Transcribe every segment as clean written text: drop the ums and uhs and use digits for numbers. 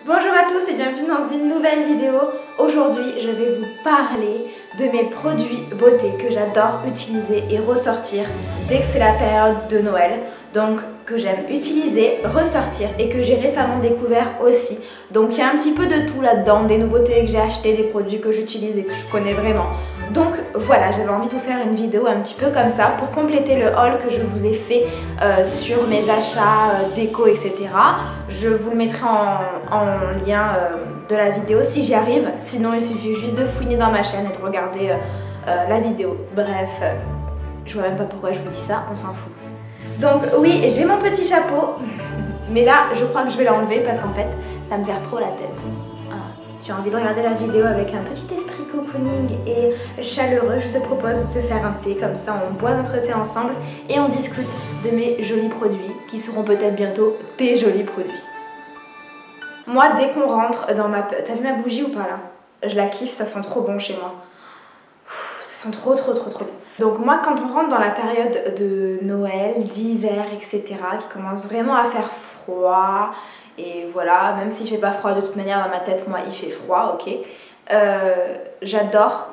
Bonjour à tous et bienvenue dans une nouvelle vidéo. Aujourd'hui, je vais vous parler de mes produits beauté que j'adore utiliser et ressortir dès que c'est la période de Noël. Donc que j'aime utiliser, ressortir et que j'ai récemment découvert aussi. Donc il y a un petit peu de tout là-dedans, des nouveautés que j'ai achetées, des produits que j'utilise et que je connais vraiment. Donc voilà, j'avais envie de vous faire une vidéo un petit peu comme ça pour compléter le haul que je vous ai fait sur mes achats déco, etc. Je vous le mettrai en lien de la vidéo si j'y arrive. Sinon, il suffit juste de fouiner dans ma chaîne et de regarder la vidéo. Bref, je vois même pas pourquoi je vous dis ça, on s'en fout. Donc oui, j'ai mon petit chapeau, mais là, je crois que je vais l'enlever parce qu'en fait, ça me serre trop la tête. Si tu as envie de regarder la vidéo avec un petit esprit cocooning et chaleureux, je te propose de faire un thé, comme ça on boit notre thé ensemble et on discute de mes jolis produits qui seront peut-être bientôt tes jolis produits. Moi, dès qu'on rentre dans ma... T'as vu ma bougie ou pas là? Je la kiffe, ça sent trop bon chez moi. Ça sent trop bon. Donc moi, quand on rentre dans la période de Noël, d'hiver, etc., qui commence vraiment à faire froid, et voilà, même s'il fait pas froid de toute manière dans ma tête, moi il fait froid, ok. J'adore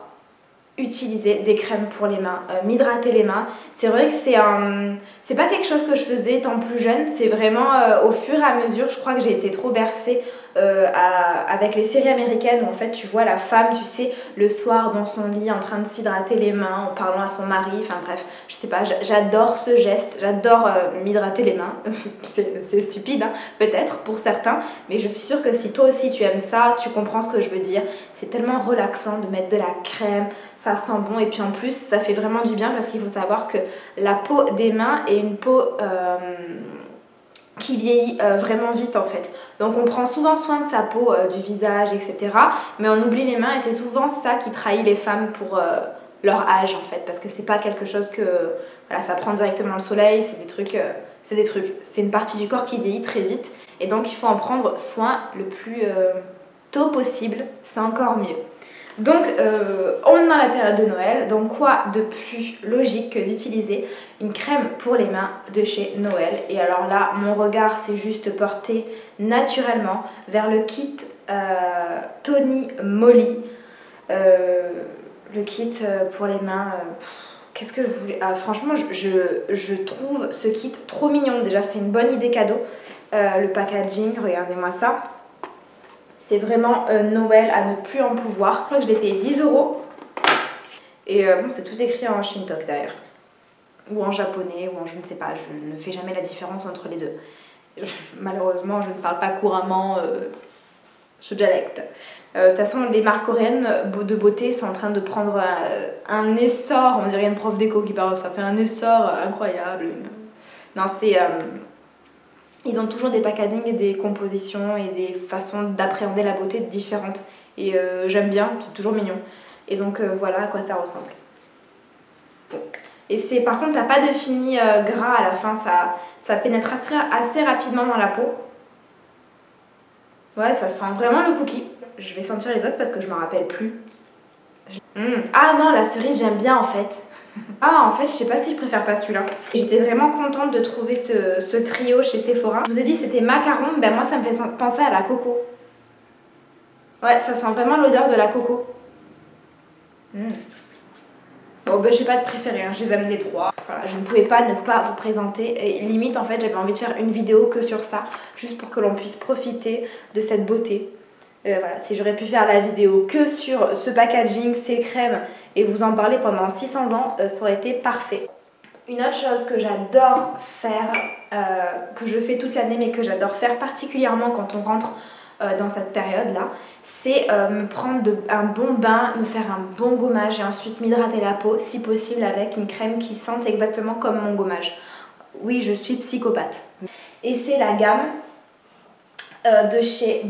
utiliser des crèmes pour les mains, m'hydrater les mains. C'est vrai que c'est pas quelque chose que je faisais étant plus jeune, c'est vraiment au fur et à mesure, je crois que j'ai été trop bercée avec les séries américaines où en fait tu vois la femme, tu sais, le soir dans son lit en train de s'hydrater les mains en parlant à son mari, enfin bref, je sais pas, j'adore ce geste, j'adore m'hydrater les mains. C'est stupide hein, peut-être pour certains, mais je suis sûre que si toi aussi tu aimes ça, tu comprends ce que je veux dire. C'est tellement relaxant de mettre de la crème, ça sent bon et puis en plus ça fait vraiment du bien parce qu'il faut savoir que la peau des mains est une peau qui vieillit vraiment vite en fait. Donc on prend souvent soin de sa peau, du visage, etc. Mais on oublie les mains et c'est souvent ça qui trahit les femmes pour leur âge en fait. Parce que c'est pas quelque chose que... Voilà, ça prend directement le soleil, c'est des trucs... c'est une partie du corps qui vieillit très vite. Et donc il faut en prendre soin le plus tôt possible, c'est encore mieux. Donc on est dans la période de Noël, donc quoi de plus logique que d'utiliser une crème pour les mains de chez Noël. Et alors là, mon regard s'est juste porté naturellement vers le kit Tony Moly. Le kit pour les mains, qu'est-ce que je voulais... franchement, je trouve ce kit trop mignon. Déjà, c'est une bonne idée cadeau. Le packaging, regardez-moi ça. C'est vraiment Noël à ne plus en pouvoir. Je crois que je l'ai payé 10 €. Et bon, c'est tout écrit en Shintok d'ailleurs. Ou en japonais, ou en je ne sais pas. Je ne fais jamais la différence entre les deux. Malheureusement, je ne parle pas couramment ce dialecte. De toute façon, les marques coréennes de beauté sont en train de prendre un essor. On dirait une prof d'éco qui parle. Ça fait un essor incroyable. Non, c'est... Ils ont toujours des packaging et des compositions et des façons d'appréhender la beauté différentes. Et j'aime bien, c'est toujours mignon. Et donc voilà à quoi ça ressemble. Bon. Et c'est par contre, t'as pas de fini gras à la fin, ça pénètre assez rapidement dans la peau. Ouais, ça sent vraiment le cookie. Je vais sentir les autres parce que je m'en rappelle plus. Ah non, la cerise j'aime bien en fait. Ah en fait je sais pas si je préfère pas celui-là. J'étais vraiment contente de trouver ce trio chez Sephora. Je vous ai dit c'était macaron, ben moi ça me fait penser à la coco. Ouais, ça sent vraiment l'odeur de la coco. Bon ben j'ai pas de préféré, hein. Je les aime les trois. Voilà, je ne pouvais pas ne pas vous présenter. Et limite en fait j'avais envie de faire une vidéo que sur ça, juste pour que l'on puisse profiter de cette beauté. Voilà, si j'aurais pu faire la vidéo que sur ce packaging, ces crèmes et vous en parler pendant 600 ans, ça aurait été parfait. Une autre chose que j'adore faire, que je fais toute l'année mais que j'adore faire particulièrement quand on rentre dans cette période-là, c'est me prendre un bon bain, me faire un bon gommage et ensuite m'hydrater la peau, si possible avec une crème qui sente exactement comme mon gommage. Oui, je suis psychopathe. Et c'est la gamme de chez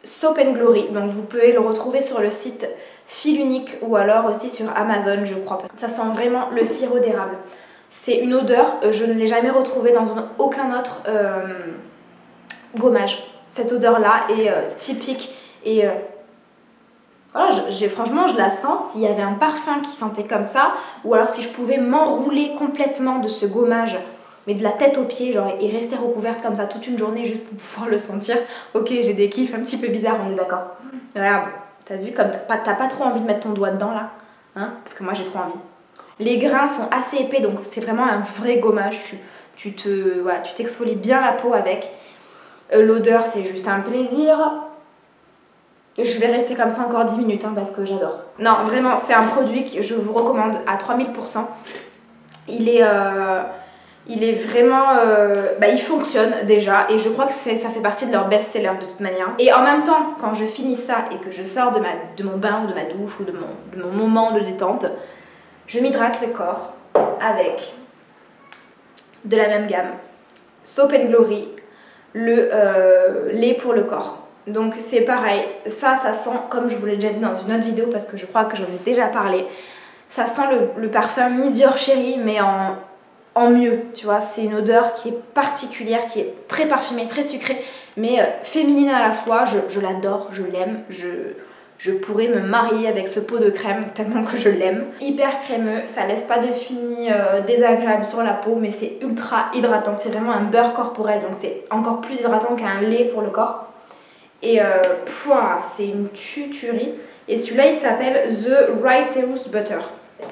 Soap & Glory, donc vous pouvez le retrouver sur le site Fil Unique ou alors aussi sur Amazon je crois. Ça sent vraiment le sirop d'érable. C'est une odeur, je ne l'ai jamais retrouvée dans aucun autre gommage. Cette odeur là est typique et voilà, franchement je la sens. S'il y avait un parfum qui sentait comme ça ou alors si je pouvais m'enrouler complètement de ce gommage mais de la tête aux pieds, genre, et rester recouverte comme ça toute une journée juste pour pouvoir le sentir. Ok, j'ai des kiffs un petit peu bizarres, on est d'accord. Regarde, t'as vu comme t'as pas trop envie de mettre ton doigt dedans là, hein? Parce que moi j'ai trop envie. Les grains sont assez épais, donc c'est vraiment un vrai gommage. Tu t'exfolies bien la peau avec. L'odeur, c'est juste un plaisir. Je vais rester comme ça encore 10 minutes hein, parce que j'adore. Non, vraiment, c'est un produit que je vous recommande à 3000%. Il est vraiment... il fonctionne déjà et je crois que ça fait partie de leur best-seller de toute manière. Et en même temps, quand je finis ça et que je sors de mon bain ou de ma douche ou de mon moment de détente, je m'hydrate le corps avec de la même gamme. Soap & Glory, le lait pour le corps. Donc c'est pareil, ça sent, comme je vous l'ai déjà dit dans une autre vidéo parce que je crois que j'en ai déjà parlé, ça sent le parfum Miss Dior Chérie mais en mieux, tu vois. C'est une odeur qui est particulière, qui est très parfumée, très sucrée, mais féminine à la fois. Je l'adore, je l'aime, je pourrais me marier avec ce pot de crème tellement que je l'aime. Hyper crémeux, ça laisse pas de fini désagréable sur la peau, mais c'est ultra hydratant. C'est vraiment un beurre corporel, donc c'est encore plus hydratant qu'un lait pour le corps. Et c'est une tuerie. Et celui-là, il s'appelle The Righteous Butter.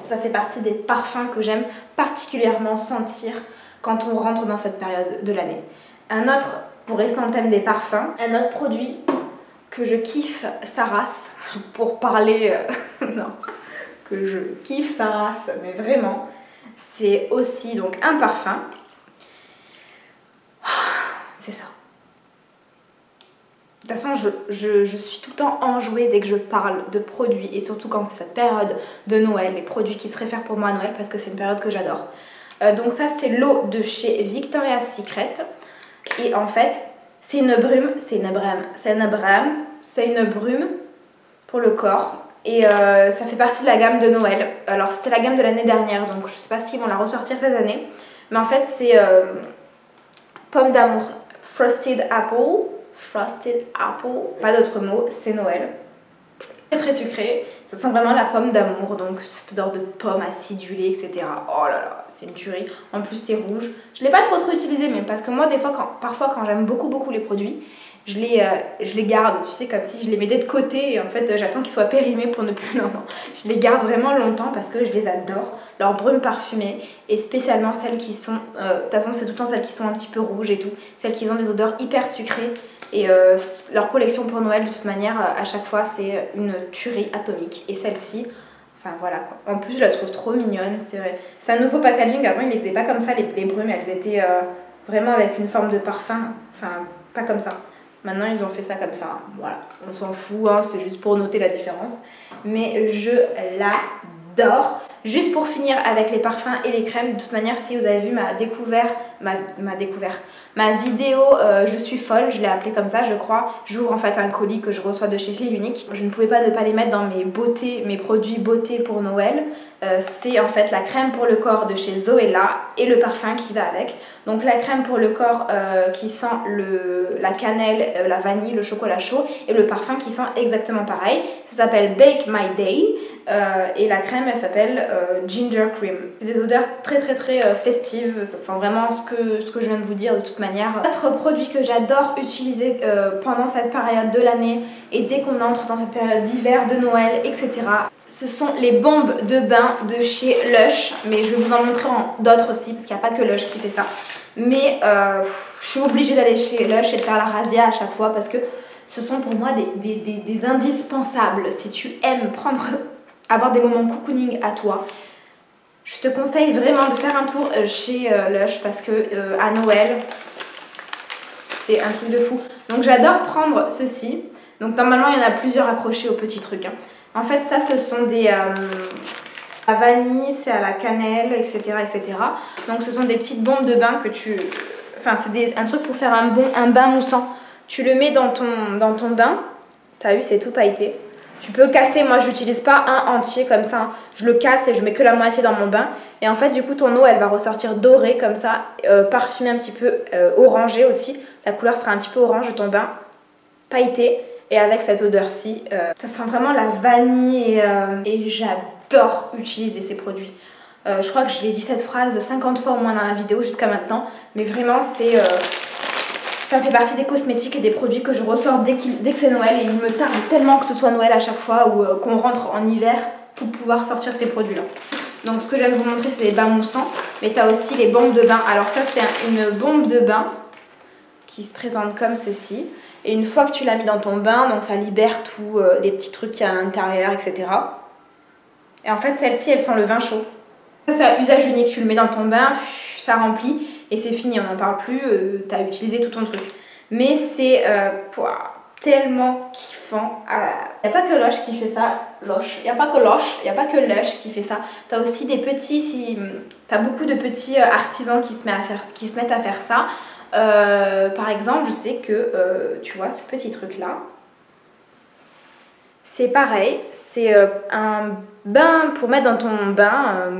Ça fait partie des parfums que j'aime particulièrement sentir quand on rentre dans cette période de l'année. Un autre, pour rester en thème des parfums, un autre produit que je kiffe sa race, pour parler... non, que je kiffe sa race, mais vraiment, c'est aussi donc un parfum. C'est ça. De toute façon, je suis tout le temps enjouée dès que je parle de produits et surtout quand c'est cette période de Noël, les produits qui se réfèrent pour moi à Noël parce que c'est une période que j'adore. Donc ça, c'est l'eau de chez Victoria's Secret et en fait, c'est une brume pour le corps et ça fait partie de la gamme de Noël. Alors c'était la gamme de l'année dernière, donc je sais pas s'ils vont la ressortir cette année, mais en fait c'est pomme d'amour, frosted apple, pas d'autre mot, c'est Noël. Très très sucré, ça sent vraiment la pomme d'amour, donc cette odeur de pomme acidulée, etc. Oh là là, c'est une tuerie. En plus c'est rouge. Je l'ai pas trop utilisé, mais parce que moi des fois, parfois quand j'aime beaucoup les produits, je les garde, tu sais, comme si je les mettais de côté et en fait j'attends qu'ils soient périmés pour ne plus... Non, je les garde vraiment longtemps parce que je les adore. Leurs brumes parfumées et spécialement celles qui sont... de toute façon c'est tout le temps celles qui sont un petit peu rouges et tout. Celles qui ont des odeurs hyper sucrées. Et leur collection pour Noël, de toute manière, à chaque fois, c'est une tuerie atomique. Et celle-ci, enfin voilà quoi. En plus, je la trouve trop mignonne, c'est vrai. C'est un nouveau packaging. Avant, ils ne les faisaient pas comme ça, les brumes. Elles étaient vraiment avec une forme de parfum. Enfin, pas comme ça. Maintenant, ils ont fait ça comme ça. Voilà, on s'en fout, hein, c'est juste pour noter la différence. Mais je l'adore. Juste pour finir avec les parfums et les crèmes, de toute manière, si vous avez vu ma vidéo Je suis folle, je l'ai appelée comme ça, je crois. J'ouvre en fait un colis que je reçois de chez Fille Unique. Je ne pouvais pas ne pas les mettre dans mes produits beauté pour Noël. C'est en fait la crème pour le corps de chez Zoella et le parfum qui va avec. Donc la crème pour le corps qui sent la cannelle, la vanille, le chocolat chaud et le parfum qui sent exactement pareil. Ça s'appelle Bake My Day et la crème elle s'appelle Ginger Cream. C'est des odeurs très festives, ça sent vraiment ce que je viens de vous dire de toute manière. Autre produit que j'adore utiliser pendant cette période de l'année et dès qu'on entre dans cette période d'hiver, de Noël, etc. Ce sont les bombes de bain de chez Lush, mais je vais vous en montrer d'autres aussi parce qu'il n'y a pas que Lush qui fait ça. Mais je suis obligée d'aller chez Lush et de faire la razzia à chaque fois parce que ce sont pour moi des indispensables. Si tu aimes avoir des moments cocooning à toi, je te conseille vraiment de faire un tour chez Lush parce que à Noël, c'est un truc de fou. Donc j'adore prendre ceci. Donc normalement, il y en a plusieurs accrochés au petit truc. Hein. En fait, ça, ce sont des... à vanille, c'est à la cannelle, etc., etc. Donc ce sont des petites bombes de bain que tu... Enfin, c'est un truc pour faire un bain moussant. Tu le mets dans ton bain. T'as vu, c'est tout pailleté. Tu peux le casser, moi je n'utilise pas un entier comme ça, je le casse et je mets que la moitié dans mon bain et en fait du coup ton eau elle va ressortir dorée comme ça, parfumée un petit peu, orangée aussi, la couleur sera un petit peu orange de ton bain, pailleté et avec cette odeur-ci, ça sent vraiment la vanille et j'adore utiliser ces produits. Je crois que je l'ai dit cette phrase 50 fois au moins dans la vidéo jusqu'à maintenant. Mais vraiment, ça fait partie des cosmétiques et des produits que je ressors dès que c'est Noël. Et il me tarde tellement que ce soit Noël à chaque fois ou qu'on rentre en hiver pour pouvoir sortir ces produits-là. Donc ce que je viens de vous montrer, c'est les bains moussants. Mais tu as aussi les bombes de bain. Alors ça, c'est une bombe de bain qui se présente comme ceci. Et une fois que tu l'as mis dans ton bain, donc ça libère tous les petits trucs qu'il y a à l'intérieur, etc. Et en fait, celle-ci, elle sent le vin chaud. Ça, c'est à usage unique. Tu le mets dans ton bain, ça remplit et c'est fini. On n'en parle plus. Tu as utilisé tout ton truc. Mais c'est tellement kiffant. Il n'y a pas que Lush qui fait ça. Il n'y a pas que Lush. Il n'y a pas que Lush qui fait ça. Tu as aussi des petits... Tu as beaucoup de petits artisans qui se mettent à faire ça. Par exemple, je sais que, tu vois, ce petit truc-là, c'est pareil. C'est un bain pour mettre dans ton bain.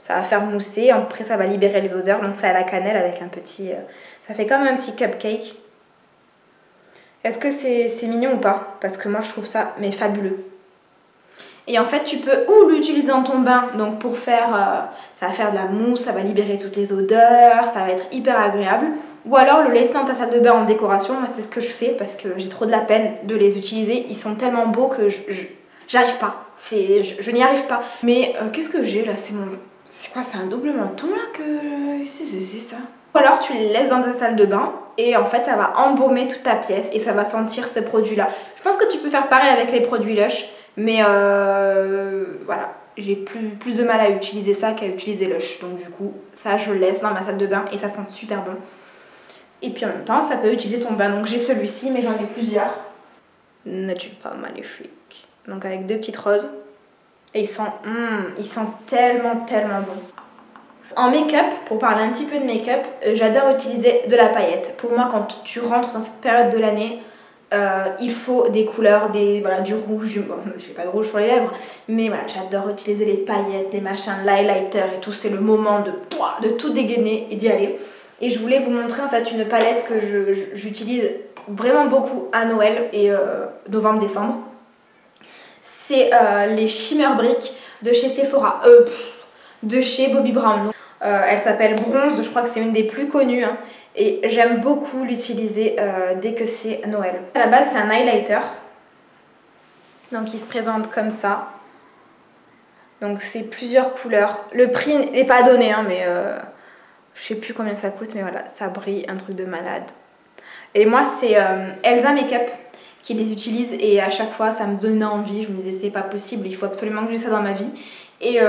Ça va faire mousser. Après, ça va libérer les odeurs. Donc, c'est à la cannelle avec un petit... ça fait comme un petit cupcake. Est-ce que c'est mignon ou pas? Parce que moi, je trouve ça mais fabuleux. Et en fait, tu peux ou l'utiliser dans ton bain, donc pour faire, ça va faire de la mousse, ça va libérer toutes les odeurs, ça va être hyper agréable. Ou alors le laisser dans ta salle de bain en décoration. Moi, c'est ce que je fais parce que j'ai trop de la peine de les utiliser. Ils sont tellement beaux que j'arrive pas. Je n'y arrive pas. Mais qu'est-ce que j'ai là? C'est quoi? C'est un double menton là que... C'est ça. Ou alors tu les laisses dans ta salle de bain et en fait ça va embaumer toute ta pièce et ça va sentir ces produits là. Je pense que tu peux faire pareil avec les produits Lush, mais voilà, j'ai plus de mal à utiliser ça qu'à utiliser Lush. Donc du coup ça je le laisse dans ma salle de bain et ça sent super bon. Et puis en même temps ça peut utiliser ton bain. Donc j'ai celui-ci mais j'en ai plusieurs. Natural Magnifique. Donc avec deux petites roses. Et il sent tellement bon. En make-up, pour parler un petit peu de make-up, j'adore utiliser de la paillette. Pour moi, quand tu rentres dans cette période de l'année, il faut des couleurs, du rouge, bon, j'ai pas de rouge sur les lèvres, mais voilà, j'adore utiliser les paillettes, les machins, l'highlighter et tout. C'est le moment de tout dégainer et d'y aller. Et je voulais vous montrer en fait une palette que j'utilise vraiment beaucoup à Noël et novembre-décembre. C'est les Shimmer Brick de chez Sephora, de chez Bobbi Brown. Elle s'appelle Bronze, je crois que c'est une des plus connues. Hein, et j'aime beaucoup l'utiliser dès que c'est Noël. À la base, c'est un highlighter. Donc il se présente comme ça. Donc c'est plusieurs couleurs. Le prix n'est pas donné, hein, mais je sais plus combien ça coûte, mais voilà, ça brille, un truc de malade. Et moi, c'est Elsa Makeup qui les utilise et à chaque fois ça me donnait envie. Je me disais c'est pas possible, il faut absolument que j'ai ça dans ma vie. Et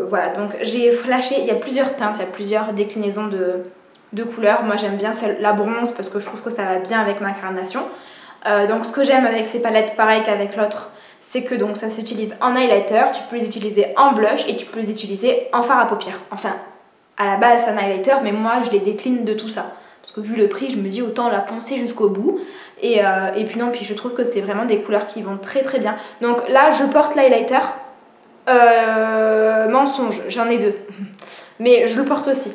voilà, donc j'ai flashé, il y a plusieurs teintes, il y a plusieurs déclinaisons de couleurs. Moi j'aime bien la bronze parce que je trouve que ça va bien avec ma carnation. Donc ce que j'aime avec ces palettes, pareil qu'avec l'autre, c'est que donc ça s'utilise en highlighter, tu peux les utiliser en blush et tu peux les utiliser en fard à paupières. Enfin, à la base c'est un highlighter, mais moi je les décline de tout ça. Parce que vu le prix, je me dis autant la poncer jusqu'au bout. Et puis non, puis je trouve que c'est vraiment des couleurs qui vont très très bien. Donc là, je porte l'highlighter. Mensonge, j'en ai deux. Mais je le porte aussi.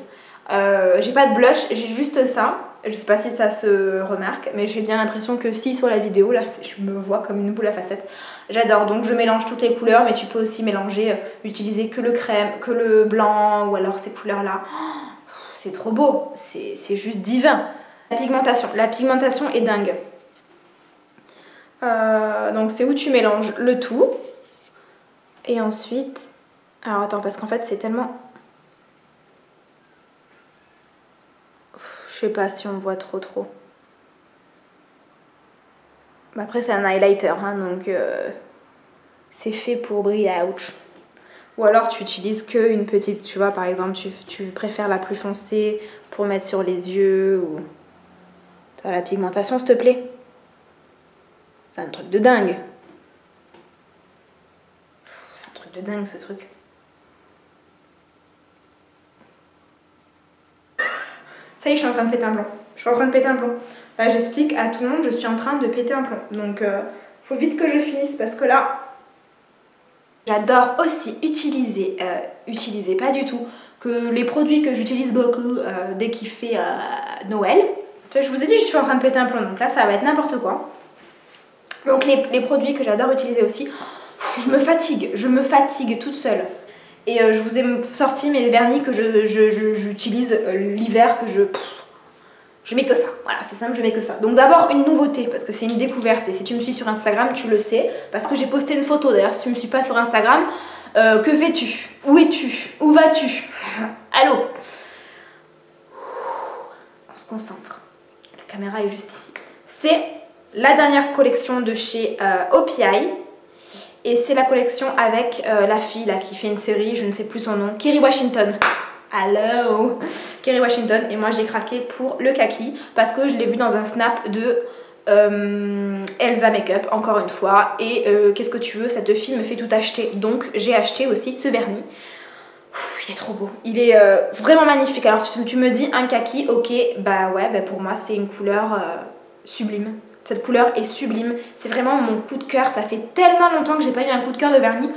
J'ai pas de blush, j'ai juste ça. Je sais pas si ça se remarque, mais j'ai bien l'impression que si sur la vidéo, là, je me vois comme une boule à facettes. J'adore, donc je mélange toutes les couleurs, mais tu peux aussi mélanger, utiliser que le crème, que le blanc, ou alors ces couleurs-là. C'est trop beau, c'est juste divin. La pigmentation est dingue. Donc c'est où tu mélanges le tout. Et ensuite... Alors attends, parce qu'en fait c'est tellement... Je sais pas si on voit trop. Mais après c'est un highlighter, hein, donc c'est fait pour briller out. Ou alors tu utilises qu'une petite, tu vois, par exemple, tu préfères la plus foncée pour mettre sur les yeux ou... Toi, la pigmentation, s'il te plaît. C'est un truc de dingue. C'est un truc de dingue, ce truc. Ça y est, je suis en train de péter un plomb. Là, j'explique à tout le monde, je suis en train de péter un plomb. Donc, faut vite que je finisse parce que là... J'adore aussi utiliser, pas du tout, que les produits que j'utilise beaucoup dès qu'il fait Noël. Tu sais, je vous ai dit, je suis en train de péter un plomb, donc là ça va être n'importe quoi. Donc les produits que j'adore utiliser aussi, je me fatigue toute seule. Et je vous ai sorti mes vernis que j'utilise l'hiver, que je mets que ça, voilà, c'est simple, je mets que ça. Donc d'abord une nouveauté, parce que c'est une découverte, et si tu me suis sur Instagram, tu le sais, parce que j'ai posté une photo. D'ailleurs, si tu me suis pas sur Instagram, que fais-tu? Où es-tu? Où vas-tu? Allô? On se concentre, la caméra est juste ici. C'est la dernière collection de chez OPI, et c'est la collection avec la fille là qui fait une série, je ne sais plus son nom, Kerry Washington. Hello, Kerry Washington. Et moi j'ai craqué pour le kaki parce que je l'ai vu dans un snap de Elsa Makeup, encore une fois. Et qu'est-ce que tu veux, cette fille me fait tout acheter. Donc j'ai acheté aussi ce vernis. Il est trop beau, il est vraiment magnifique. Alors tu me dis un kaki, ok, bah ouais, bah pour moi c'est une couleur sublime. Cette couleur est sublime, c'est vraiment mon coup de cœur. Ça fait tellement longtemps que j'ai pas eu un coup de cœur de vernis,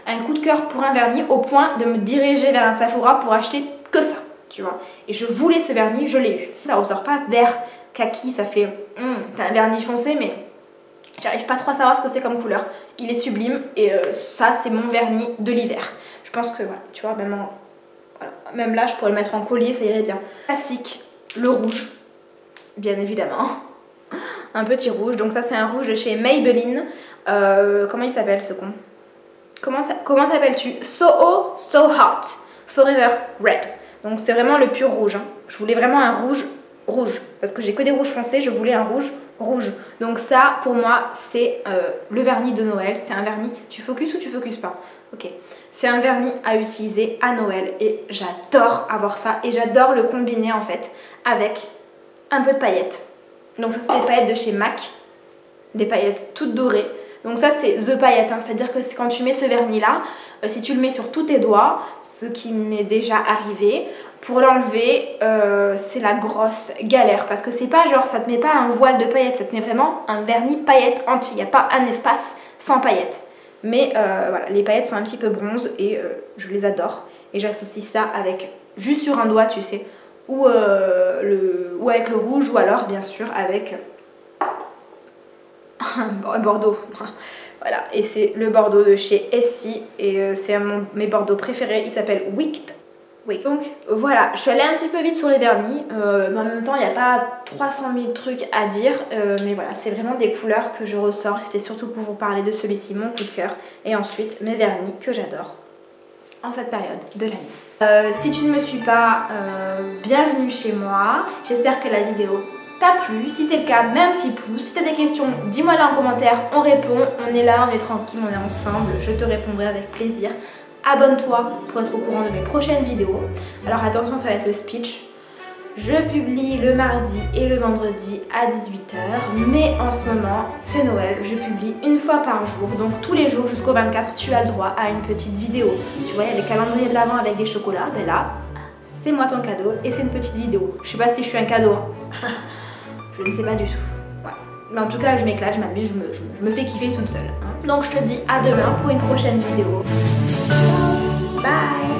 un coup de cœur pour un vernis au point de me diriger vers un Sephora pour acheter que ça, tu vois. Et je voulais ce vernis, je l'ai eu. Ça ressort pas vert kaki, ça fait t'as un vernis foncé, mais j'arrive pas trop à savoir ce que c'est comme couleur. Il est sublime et ça c'est mon vernis de l'hiver. Je pense que voilà, tu vois, même là je pourrais le mettre en collier, ça irait bien. Classique, le rouge. Bien évidemment, un petit rouge. Donc ça c'est un rouge de chez Maybelline. Comment il s'appelle ce con? Comment t'appelles-tu? So Hot Forever Red. Donc c'est vraiment le pur rouge, hein. Je voulais vraiment un rouge parce que j'ai que des rouges foncés, je voulais un rouge. Donc ça pour moi c'est le vernis de Noël. C'est un vernis, tu focuses ou tu focuses pas? Ok, c'est un vernis à utiliser à Noël et j'adore avoir ça. Et j'adore le combiner en fait avec un peu de paillettes. Donc ça c'est des paillettes de chez MAC, des paillettes toutes dorées. Donc ça c'est The Paillette, hein. C'est-à-dire que quand tu mets ce vernis là, si tu le mets sur tous tes doigts, ce qui m'est déjà arrivé, pour l'enlever c'est la grosse galère. Parce que c'est pas genre ça te met pas un voile de paillettes, ça te met vraiment un vernis paillettes entier. Il n'y a pas un espace sans paillettes. Mais voilà, les paillettes sont un petit peu bronze et je les adore. Et j'associe ça avec, juste sur un doigt tu sais, ou avec le rouge, ou alors bien sûr avec un bordeaux. Voilà, et c'est le bordeaux de chez Essie et c'est un de mes bordeaux préférés, il s'appelle Wicked. Donc voilà, je suis allée un petit peu vite sur les vernis, mais en même temps il n'y a pas 300 000 trucs à dire, mais voilà, c'est vraiment des couleurs que je ressors, c'est surtout pour vous parler de celui-ci, mon coup de cœur, et ensuite mes vernis que j'adore en cette période de l'année. Si tu ne me suis pas, bienvenue chez moi. J'espère que la vidéo t'a plu. Si c'est le cas, mets un petit pouce. Si tu as des questions, dis-moi là en commentaire, on répond. On est là, on est tranquille, on est ensemble. Je te répondrai avec plaisir. Abonne-toi pour être au courant de mes prochaines vidéos. Alors attention, ça va être le speech. Je publie le mardi et le vendredi à 18 h, mais en ce moment, c'est Noël, je publie une fois par jour, donc tous les jours jusqu'au 24, tu as le droit à une petite vidéo. Tu vois, il y a les calendriers de l'Avent avec des chocolats, ben là, c'est moi ton cadeau et c'est une petite vidéo. Je sais pas si je suis un cadeau, hein. Je ne sais pas du tout. Ouais. Mais en tout cas, je m'éclate, je m'amuse, je me fais kiffer toute seule, hein. Donc je te dis à demain pour une prochaine vidéo. Bye.